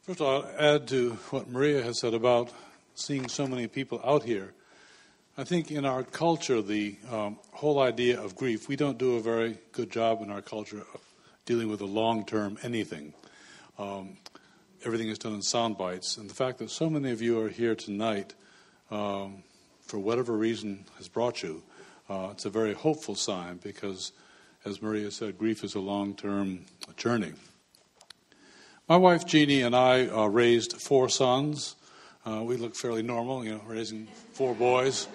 First of all, I'll add to what Maria has said about seeing so many people out here. I think in our culture, the whole idea of grief, we don't do a very good job in our culture of dealing with a long-term anything. Everything is done in sound bites. And the fact that so many of you are here tonight, for whatever reason has brought you, it's a very hopeful sign because, as Maria said, grief is a long-term journey. My wife, Jeannie, and I raised 4 sons. We look fairly normal, raising 4 boys.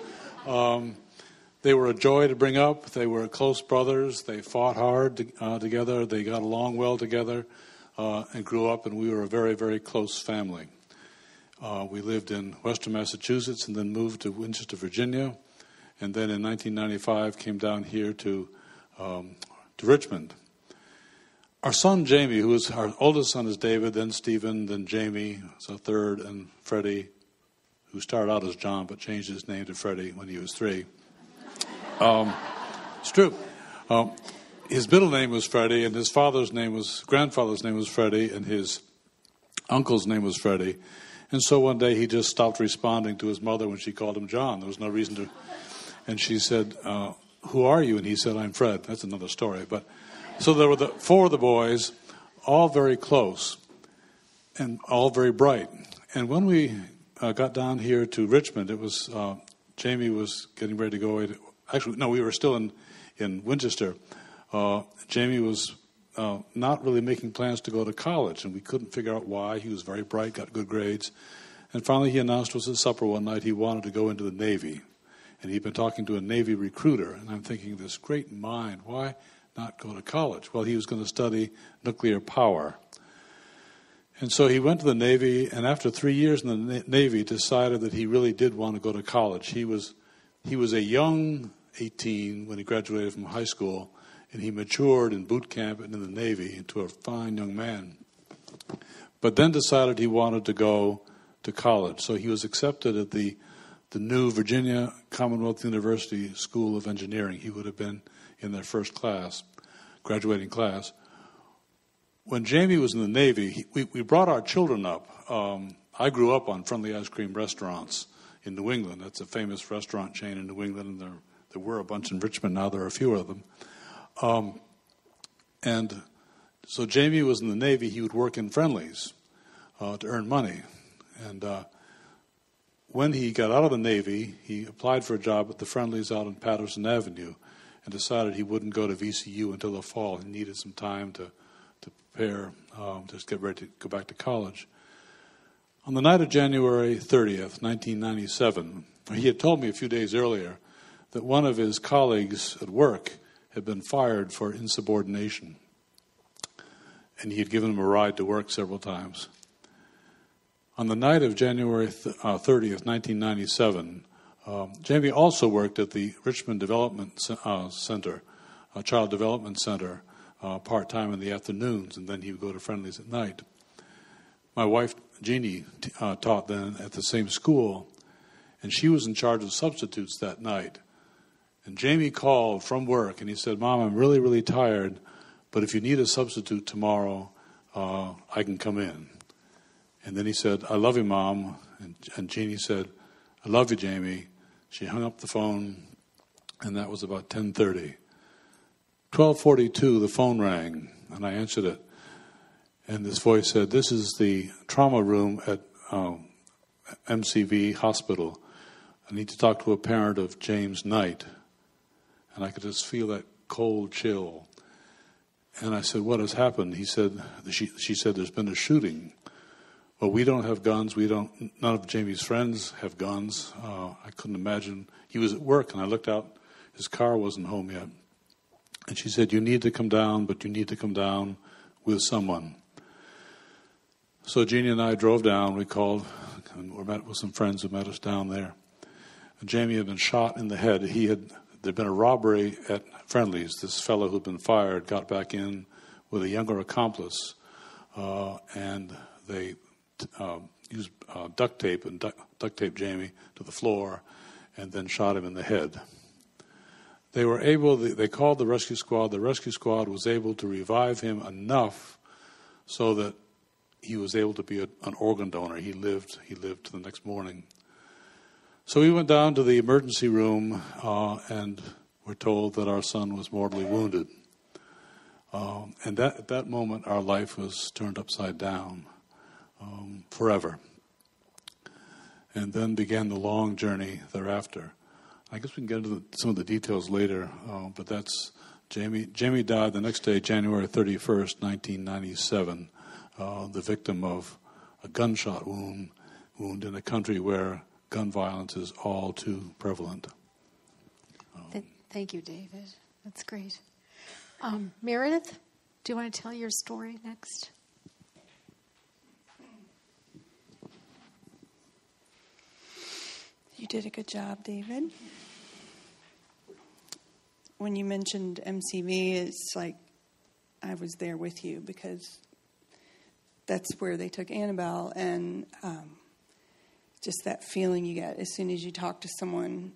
They were a joy to bring up. They were close brothers. They fought hard together. They got along well together and grew up, and we were a very, very close family. We lived in western Massachusetts and then moved to Winchester, Virginia, and then in 1995 came down here to Richmond. Our son, Jamie, our oldest son is David, then Stephen, then Jamie, is our third, and Freddie, who started out as John but changed his name to Freddie when he was 3. It's true. His middle name was Freddie, and his grandfather's name was Freddie, and his uncle's name was Freddie. And so one day he just stopped responding to his mother when she called him John. There was no reason to. And she said, "Who are you?" And he said, "I'm Fred." That's another story. But so there were 4 of the boys, all very close and all very bright. And when we got down here to Richmond, it was Jamie was getting ready to go away. Actually, no, we were still in Winchester. Jamie was not really making plans to go to college, and we couldn't figure out why. He was very bright, got good grades. And finally he announced to us at supper one night he wanted to go into the Navy. And he'd been talking to a Navy recruiter, and I'm thinking, this great mind, why not go to college? Well, he was going to study nuclear power. And so he went to the Navy, and after 3 years in the Navy, decided that he really did want to go to college. He was a young 18 when he graduated from high school, and he matured in boot camp and in the Navy into a fine young man. But then decided he wanted to go to college. So he was accepted at the new Virginia Commonwealth University School of Engineering. He would have been in their first class, graduating class. When Jamie was in the Navy, we brought our children up. I grew up on Friendly Ice Cream restaurants in New England. That's a famous restaurant chain in New England, and there were a bunch in Richmond. Now there are a few of them. And so Jamie was in the Navy. He would work in Friendly's to earn money. And when he got out of the Navy, he applied for a job at the Friendly's out on Patterson Avenue and decided he wouldn't go to VCU until the fall. He needed some time to prepare, just get ready to go back to college. On the night of January 30th, 1997, he had told me a few days earlier that one of his colleagues at work had been fired for insubordination. And he had given him a ride to work several times. On the night of January 30th, 1997, Jamie also worked at the Richmond Development Center, Child Development Center, part-time in the afternoons, and then he would go to Friendly's at night. My wife, Jeannie, taught then at the same school, and she was in charge of substitutes that night. And Jamie called from work, and he said, "Mom, I'm really, really tired, but if you need a substitute tomorrow, I can come in." And then he said, "I love you, Mom." And Jeannie said, "I love you, Jamie." She hung up the phone, and that was about 10:30. 12:42, the phone rang, and I answered it. And this voice said, "This is the trauma room at MCV Hospital. I need to talk to a parent of James Knight." And I could just feel that cold chill. And I said, "What has happened?" She said, "There's been a shooting." Well, we don't have guns. None of Jamie's friends have guns. I couldn't imagine. He was at work, and I looked out. His car wasn't home yet. And she said, "You need to come down, but you need to come down with someone." So Jeannie and I drove down. We called and we met with some friends who met us down there. And Jamie had been shot in the head. There'd been a robbery at Friendly's. This fellow who'd been fired got back in with a younger accomplice, and they used duct tape and duct taped Jamie to the floor and then shot him in the head. They called the rescue squad. The rescue squad was able to revive him enough so that he was able to be an organ donor. He lived to the next morning. So we went down to the emergency room and were told that our son was mortally wounded. And at that moment, our life was turned upside down forever. And then began the long journey thereafter. I guess we can get into some of the details later, but that's Jamie. Jamie died the next day, January 31st, 1997, the victim of a gunshot wound in a country where gun violence is all too prevalent. Thank you, David. That's great. Meredyth, do you want to tell your story next? You did a good job, David. When you mentioned MCV, it's like I was there with you, because that's where they took Annabelle, and just that feeling you get as soon as you talk to someone,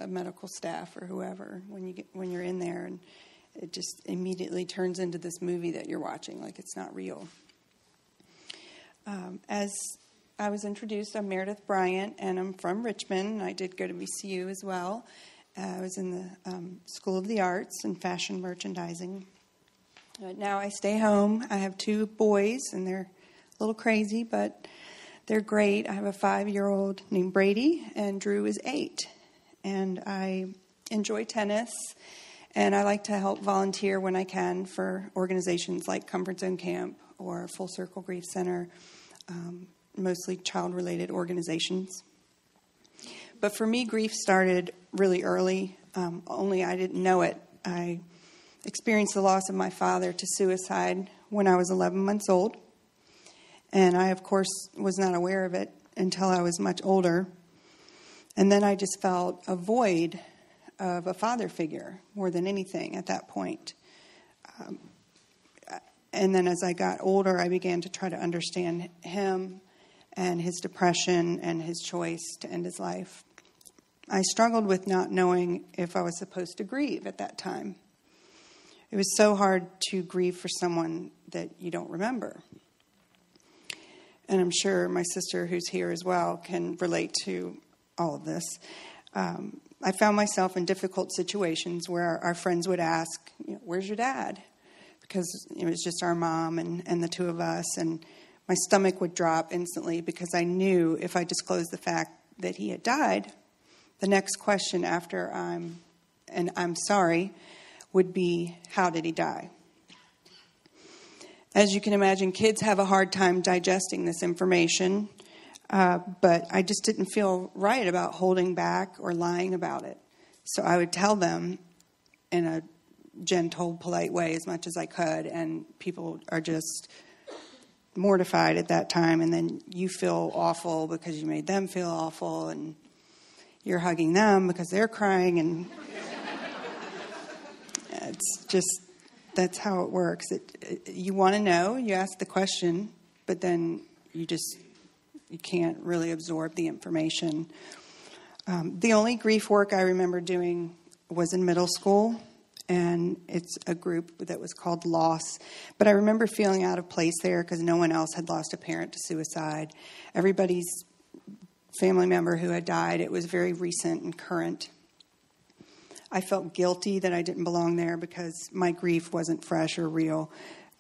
a medical staff or whoever, when you're in there, and it just immediately turns into this movie that you're watching, like it's not real. As I was introduced, I'm Meredyth Bryant, and I'm from Richmond. I did go to VCU as well. I was in the School of the Arts and Fashion Merchandising. Now I stay home. I have 2 boys, and they're a little crazy, but they're great. I have a 5-year-old named Brady, and Drew is 8. And I enjoy tennis, and I like to help volunteer when I can for organizations like Comfort Zone Camp or Full Circle Grief Center, mostly child-related organizations. But for me, grief started really early, only I didn't know it. I experienced the loss of my father to suicide when I was 11 months old. And I, of course, was not aware of it until I was much older. And then I just felt a void of a father figure more than anything at that point. And then as I got older, I began to try to understand him and his depression and his choice to end his life. I struggled with not knowing if I was supposed to grieve at that time. It was so hard to grieve for someone that you don't remember. And I'm sure my sister, who's here as well, can relate to all of this. I found myself in difficult situations where our friends would ask, where's your dad? Because it was just our mom and the 2 of us. And my stomach would drop instantly, because I knew if I disclosed the fact that he had died, the next question after I'm sorry would be, how did he die? As you can imagine, kids have a hard time digesting this information, but I just didn't feel right about holding back or lying about it. So I would tell them in a gentle, polite way as much as I could, and people are just mortified at that time, and then you feel awful because you made them feel awful, and you're hugging them because they're crying, and it's just, that's how it works. You want to know, you ask the question, but then you can't really absorb the information. The only grief work I remember doing was in middle school, and it's a group that was called Loss. But I remember feeling out of place there because no one else had lost a parent to suicide. Everybody's family member who had died, it was very recent and current. I felt guilty that I didn't belong there because my grief wasn't fresh or real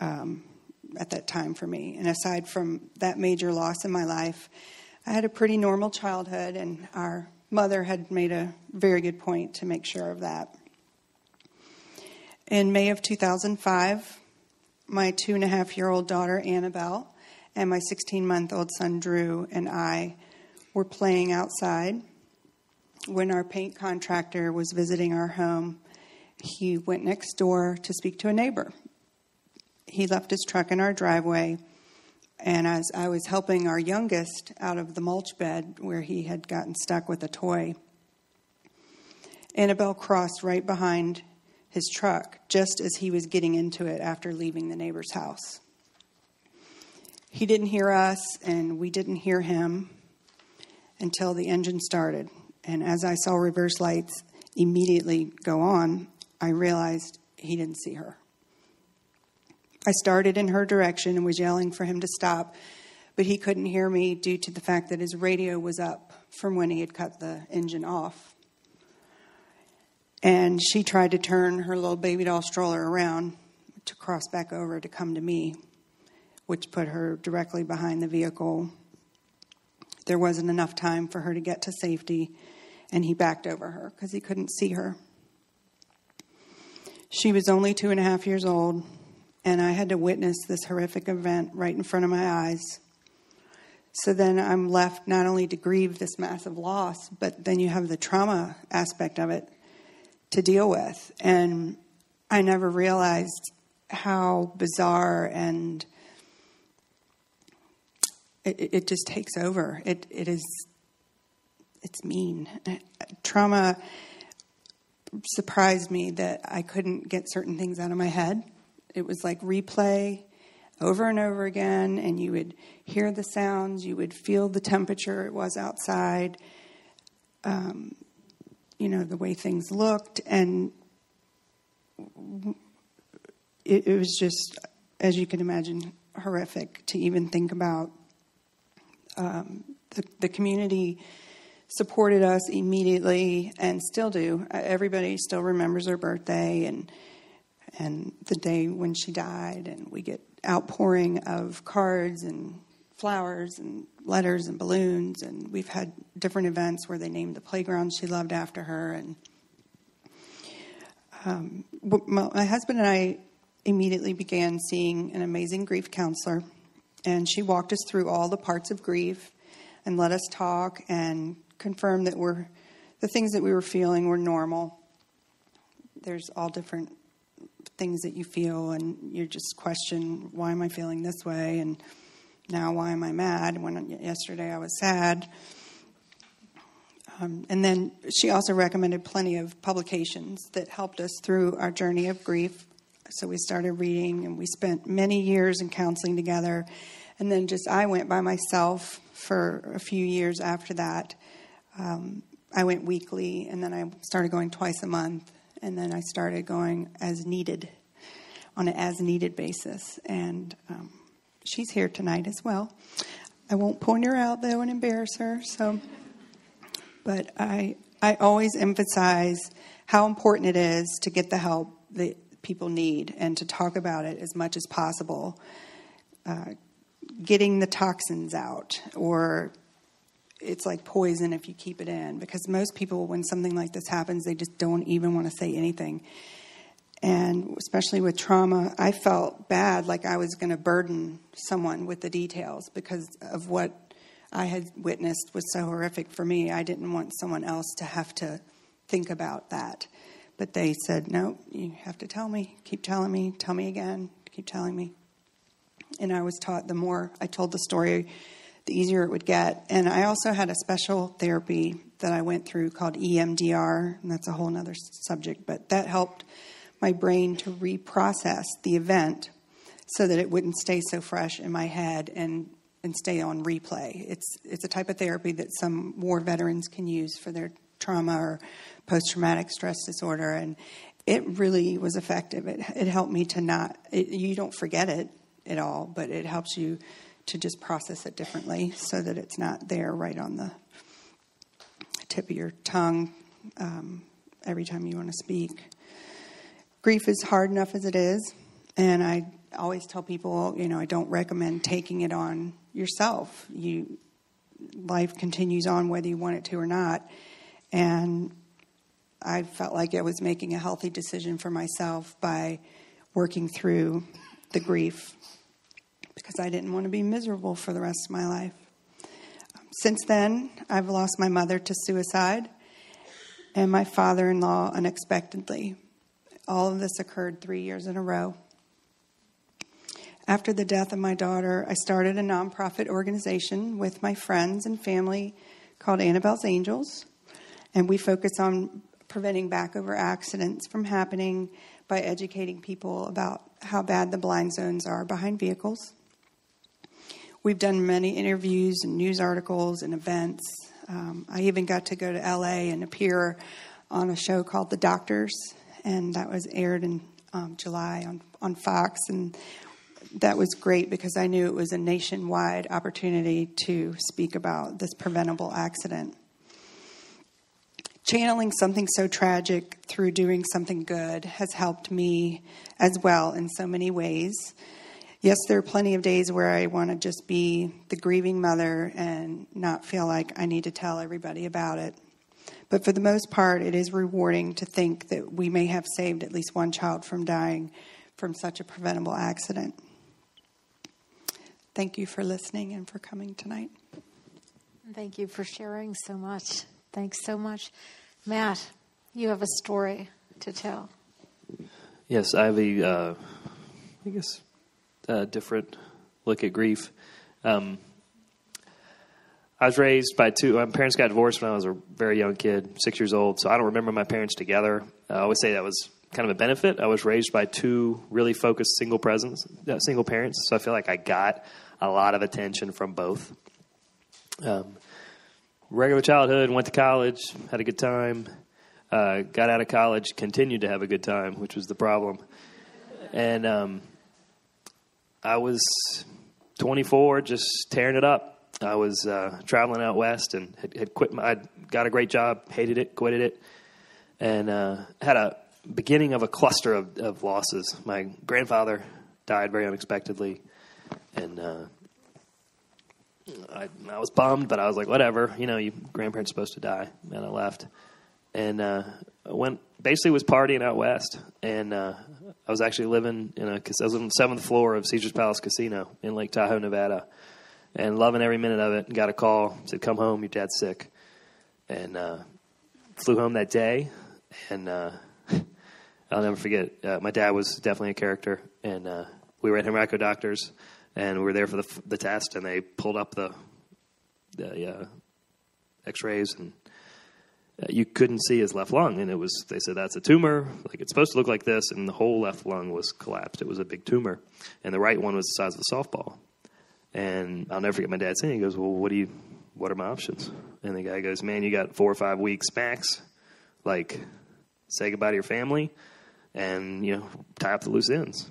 at that time for me. And aside from that major loss in my life, I had a pretty normal childhood, and our mother had made a very good point to make sure of that. In May of 2005, my 2.5-year-old daughter, Annabelle, and my 16-month-old son, Drew, and I were playing outside when our paint contractor was visiting our home. He went next door to speak to a neighbor. He left his truck in our driveway, and as I was helping our youngest out of the mulch bed where he had gotten stuck with a toy, Annabelle crossed right behind his truck just as he was getting into it after leaving the neighbor's house. He didn't hear us, and we didn't hear him until the engine started. And as I saw reverse lights immediately go on, I realized he didn't see her. I started in her direction and was yelling for him to stop, but he couldn't hear me due to the fact that his radio was up from when he had cut the engine off. And she tried to turn her little baby doll stroller around to cross back over to come to me, which put her directly behind the vehicle. There wasn't enough time for her to get to safety, and he backed over her because he couldn't see her. She was only 2.5 years old, and I had to witness this horrific event right in front of my eyes. So then I'm left not only to grieve this massive loss, but then you have the trauma aspect of it to deal with. And I never realized how bizarre and it just takes over. It's mean. Trauma surprised me that I couldn't get certain things out of my head. It was like replay over and over again, and you would hear the sounds, you would feel the temperature it was outside, the way things looked, and it was just, as you can imagine, horrific to even think about. The community supported us immediately and still do. Everybody still remembers her birthday and the day when she died, and we get outpouring of cards and flowers and letters and balloons, and we've had different events where they named the playground she loved after her. And my husband and I immediately began seeing an amazing grief counselor, and she walked us through all the parts of grief and let us talk and confirm that the things that we were feeling were normal. There's all different things that you feel, and you just question, why am I feeling this way? And now why am I mad when yesterday I was sad? And then she also recommended plenty of publications that helped us through our journey of grief. So we started reading, and we spent many years in counseling together. And then I went by myself for a few years after that. I went weekly, and then I started going twice a month. And then I started going on an as-needed basis. And she's here tonight as well. I won't point her out, though, and embarrass her. But I always emphasize how important it is to get the help that people need and to talk about it as much as possible. Getting the toxins out, or it's like poison if you keep it in, because most people, when something like this happens, they just don't even want to say anything. And especially with trauma, I felt bad, like I was going to burden someone with the details because of what I had witnessed was so horrific for me. I didn't want someone else to have to think about that. But they said, no, you have to tell me, keep telling me, tell me again, keep telling me. And I was taught the more I told the story, the easier it would get. And I also had a special therapy that I went through called EMDR, and that's a whole other subject. But that helped my brain to reprocess the event so that it wouldn't stay so fresh in my head and stay on replay. It's a type of therapy that some war veterans can use for their trauma or post-traumatic stress disorder, and it really was effective. It helped me to you don't forget it at all, but it helps you to just process it differently so that it's not there right on the tip of your tongue every time you want to speak. Grief is hard enough as it is, and I always tell people, I don't recommend taking it on yourself. Life continues on whether you want it to or not, and I felt like I was making a healthy decision for myself by working through the grief because I didn't want to be miserable for the rest of my life. Since then, I've lost my mother to suicide and my father-in-law unexpectedly. All of this occurred 3 years in a row. After the death of my daughter, I started a nonprofit organization with my friends and family called Annabelle's Angels, and we focus on preventing back-over accidents from happening by educating people about how bad the blind zones are behind vehicles. We've done many interviews and news articles and events. I even got to go to L.A. and appear on a show called The Doctors, and that was aired in July on Fox. And that was great because I knew it was a nationwide opportunity to speak about this preventable accident. Channeling something so tragic through doing something good has helped me as well in so many ways. Yes, there are plenty of days where I want to just be the grieving mother and not feel like I need to tell everybody about it. But for the most part, it is rewarding to think that we may have saved at least one child from dying from such a preventable accident. Thank you for listening and for coming tonight. Thank you for sharing so much. Thanks so much. Matt, you have a story to tell. Yes, I have a different look at grief. I was raised by my parents got divorced when I was a very young kid, 6 years old, so I don't remember my parents together. I always say that was kind of a benefit. I was raised by two really focused single parents, so I feel like I got a lot of attention from both. Regular childhood, went to college, had a good time, got out of college, continued to have a good time, which was the problem. And I was 24, just tearing it up. I was traveling out west and had quit. I got a great job, hated it, quitted it, and had a beginning of a cluster of losses. My grandfather died very unexpectedly, and I was bummed, but I was like, whatever, your grandparents are supposed to die, and I left. And I was partying out west, and I was actually living I was on the 7th floor of Caesar's Palace Casino in Lake Tahoe, Nevada, and loving every minute of it, and got a call, said, come home, your dad's sick. And flew home that day, and I'll never forget, my dad was definitely a character, and we were at Henrico Doctors, and we were there for the test, and they pulled up the x-rays, and you couldn't see his left lung, and they said, that's a tumor, like it's supposed to look like this, and the whole left lung was collapsed. It was a big tumor, and the right one was the size of a softball. And I'll never forget my dad saying, he goes, well, what are my options? And the guy goes, man, you got 4 or 5 weeks max, like say goodbye to your family, and, tie up the loose ends.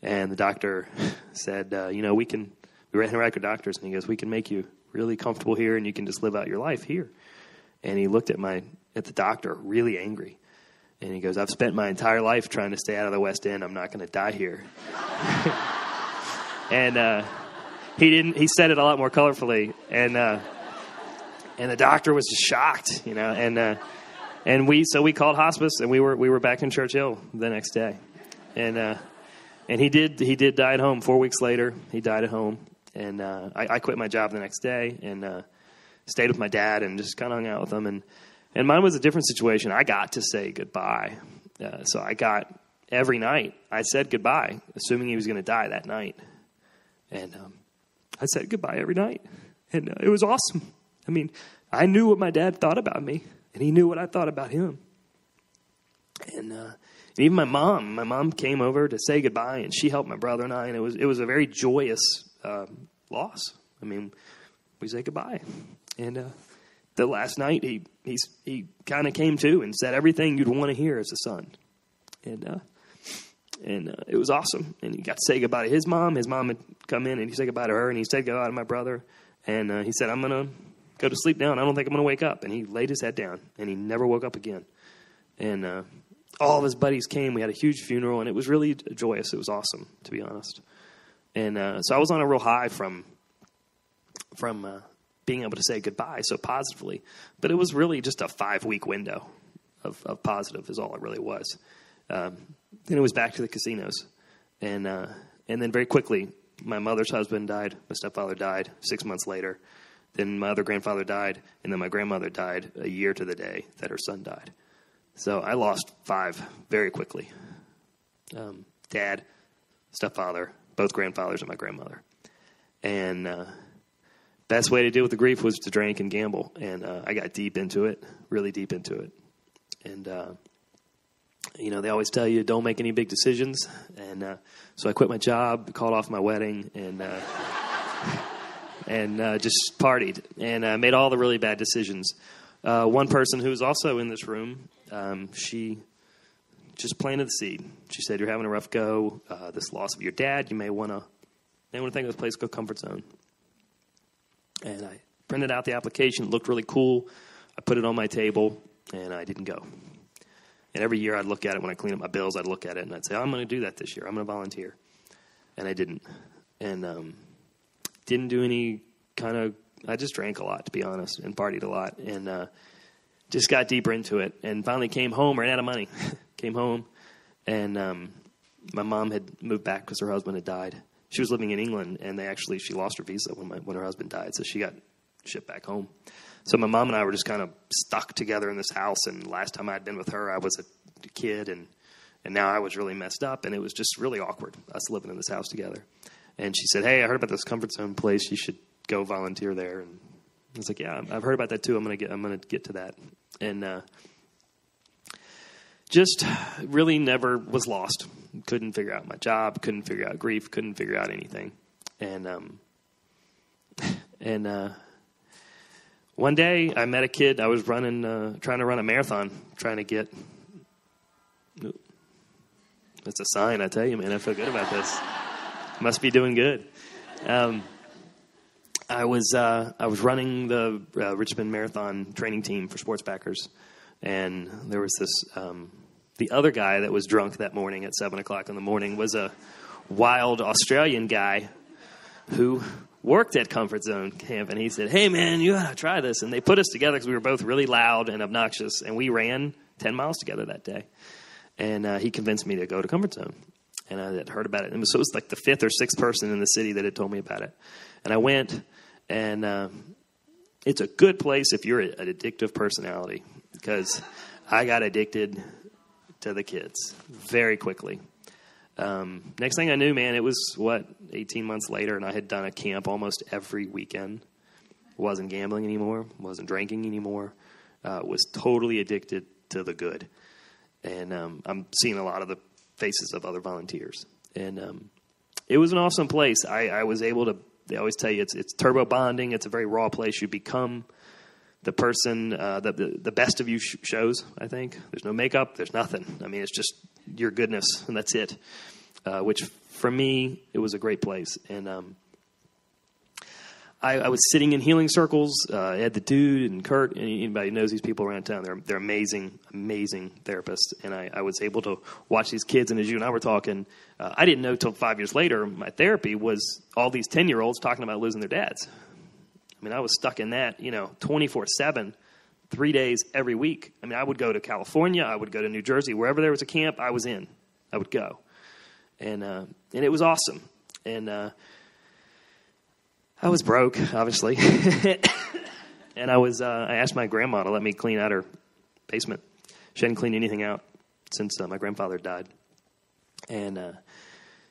And the doctor said, we were at Henrico Doctors, and he goes, we can make you really comfortable here, and you can just live out your life here. And he looked at the doctor really angry. And he goes, I've spent my entire life trying to stay out of the West End. I'm not going to die here. And he said it a lot more colorfully. And the doctor was just shocked, and we called hospice, and we were back in Churchill the next day. And he did die at home. 4 weeks later, he died at home. And I quit my job the next day and stayed with my dad and just kind of hung out with him. And mine was a different situation. I got to say goodbye. So I got every night. I said goodbye, assuming he was going to die that night. And I said goodbye every night. And it was awesome. I mean, I knew what my dad thought about me, and he knew what I thought about him. And even my mom came over to say goodbye, and she helped my brother and I, and it was a very joyous loss. I mean, we say goodbye. And the last night, he kind of came to and said everything you'd want to hear as a son. And it was awesome. And he got to say goodbye to his mom. His mom had come in, and he said goodbye to her, and he said goodbye to my brother. And he said, I'm going to go to sleep now. I don't think I'm going to wake up. And he laid his head down, and he never woke up again. And all of his buddies came. We had a huge funeral, and it was really joyous. It was awesome, to be honest. And so I was on a real high from being able to say goodbye so positively. But it was really just a 5-week window of positive is all it really was. Then it was back to the casinos. And then very quickly, my mother's husband died. My stepfather died 6 months later. Then my other grandfather died. And then my grandmother died a year to the day that her son died. So I lost 5 very quickly. Dad, stepfather, both grandfathers, and my grandmother. And best way to deal with the grief was to drink and gamble. And I got deep into it, really deep into it. And, they always tell you don't make any big decisions. And so I quit my job, called off my wedding, and just partied. And made all the really bad decisions. One person who was also in this room, she just planted the seed. She said, "You're having a rough go. This loss of your dad, you may want to think of this place called Comfort Zone." And I printed out the application. It looked really cool. I put it on my table, and I didn't go. And every year I'd look at it when I clean up my bills. I'd look at it, and I'd say, "I'm going to do that this year. I'm going to volunteer." And I didn't. And didn't do any kind of – I just drank a lot, to be honest, and partied a lot. And just got deeper into it, and finally came home, ran out of money. Came home, and my mom had moved back because her husband had died. She was living in England, and she lost her visa when her husband died, so she got shipped back home. So my mom and I were just kind of stuck together in this house, and last time I'd been with her, I was a kid, and now I was really messed up, and it was just really awkward, us living in this house together. And she said, "Hey, I heard about this Comfort Zone place. You should go volunteer there." And I was like, "Yeah, I've heard about that too. I'm gonna get to that." And just really never was lost. Couldn't figure out my job. Couldn't figure out grief. Couldn't figure out anything. And one day I met a kid. I was trying to run a marathon, trying to get. That's a sign, I tell you, man. I feel good about this. Must be doing good. I was running the Richmond Marathon training team for sports backers, and there was this the other guy that was drunk that morning at 7:00 in the morning was a wild Australian guy who worked at Comfort Zone Camp, and he said, "Hey man, you gotta try this." And they put us together because we were both really loud and obnoxious, and we ran 10 miles together that day. And he convinced me to go to Comfort Zone. And I had heard about it. So it was like the 5th or 6th person in the city that had told me about it. And I went, and it's a good place if you're an addictive personality, because I got addicted to the kids very quickly. Next thing I knew, man, it was, 18 months later, and I had done a camp almost every weekend. Wasn't gambling anymore, wasn't drinking anymore, was totally addicted to the good. And I'm seeing a lot of the faces of other volunteers. And it was an awesome place. I was able to, they always tell you it's turbo bonding. It's a very raw place. You become the person, the best of you shows, I think. There's no makeup. There's nothing. I mean, it's just your goodness, and that's it. Which, for me, it was a great place. And I was sitting in healing circles. I had the dude and Kurt, and anybody who knows these people around town, they're amazing, amazing therapists. And I was able to watch these kids, and as you and I were talking, I didn't know until 5 years later, my therapy was all these 10-year-olds talking about losing their dads. I mean, I was stuck in that, 24/7, 3 days every week. I mean, I would go to California, I would go to New Jersey, wherever there was a camp, I was in. I would go. And it was awesome. And I was broke, obviously, and I asked my grandma to let me clean out her basement. She hadn't cleaned anything out since my grandfather died. And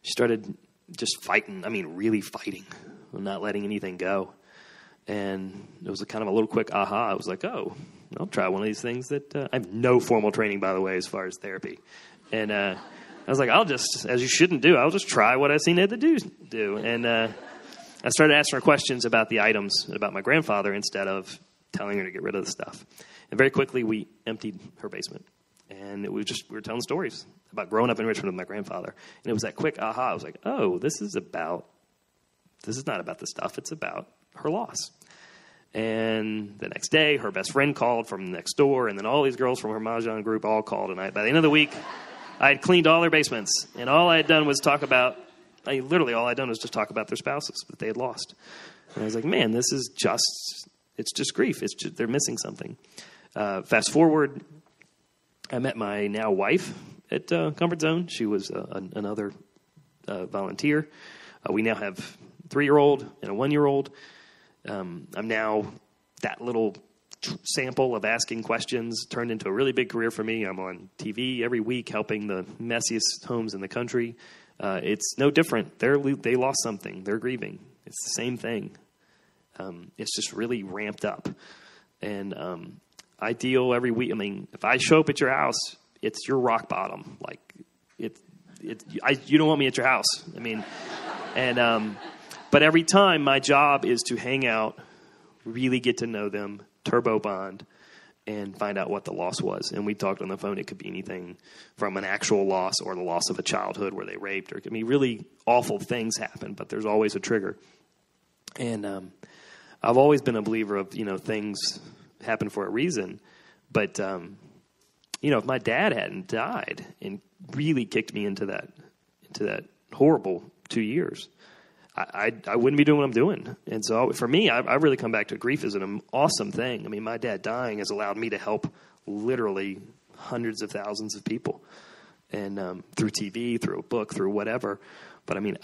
she started just fighting, really fighting, not letting anything go. And it was kind of a little quick aha. I was like, oh, I'll try one of these things that I have no formal training, by the way, as far as therapy. And I was like, I'll just, as you shouldn't do, I'll just try what I've seen the dudes do. And I started asking her questions about the items, about my grandfather, instead of telling her to get rid of the stuff. And very quickly, we emptied her basement. And we were telling stories about growing up in Richmond with my grandfather. And it was that quick aha. I was like, oh, this is not about the stuff. It's about her loss. And the next day, her best friend called from next door. And then all these girls from her Mahjong group all called. And by the end of the week, I had cleaned all their basements. And all I had done was all I'd done was just talk about their spouses that they had lost. And I was like, man, it's just grief. They're missing something. Fast forward, I met my now wife at Comfort Zone. She was another volunteer. We now have a 3-year-old and a 1-year-old. I'm now that little sample of asking questions turned into a really big career for me. I'm on TV every week helping the messiest homes in the country. It's no different. They lost something. They're grieving. It's the same thing. It's just really ramped up. And I deal every week. If I show up at your house, it's your rock bottom. Like you don't want me at your house. But every time my job is to hang out, really get to know them, turbo bond, and find out what the loss was. And we talked on the phone. It could be anything from an actual loss or the loss of a childhood where they raped, or it could be really awful things happen, but there's always a trigger. And I've always been a believer of, things happen for a reason. But, if my dad hadn't died and really kicked me into that horrible 2 years, I wouldn't be doing what I'm doing. And so for me, I really come back to grief as an awesome thing. I mean, my dad dying has allowed me to help literally hundreds of thousands of people, and through TV, through a book, through whatever. But I mean,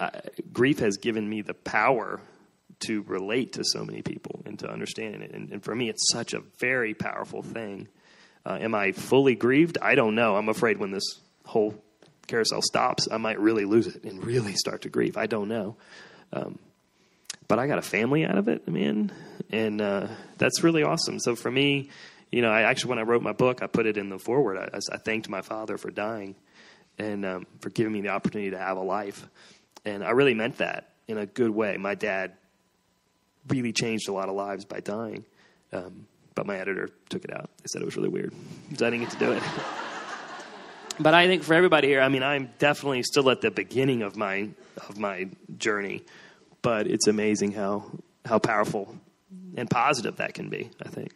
grief has given me the power to relate to so many people and to understand it. And for me, it's such a very powerful thing. Am I fully grieved? I don't know. I'm afraid when this whole carousel stops, I might really lose it and really start to grieve. I don't know. But I got a family out of it, man, and that's really awesome. So for me, I actually, when I wrote my book, I put it in the foreword. I thanked my father for dying and for giving me the opportunity to have a life. And I really meant that in a good way. My dad really changed a lot of lives by dying, but my editor took it out. They said it was really weird, so I didn't get to do it. But I think for everybody here, I mean, I'm definitely still at the beginning of my journey, but it's amazing how powerful and positive that can be, I think.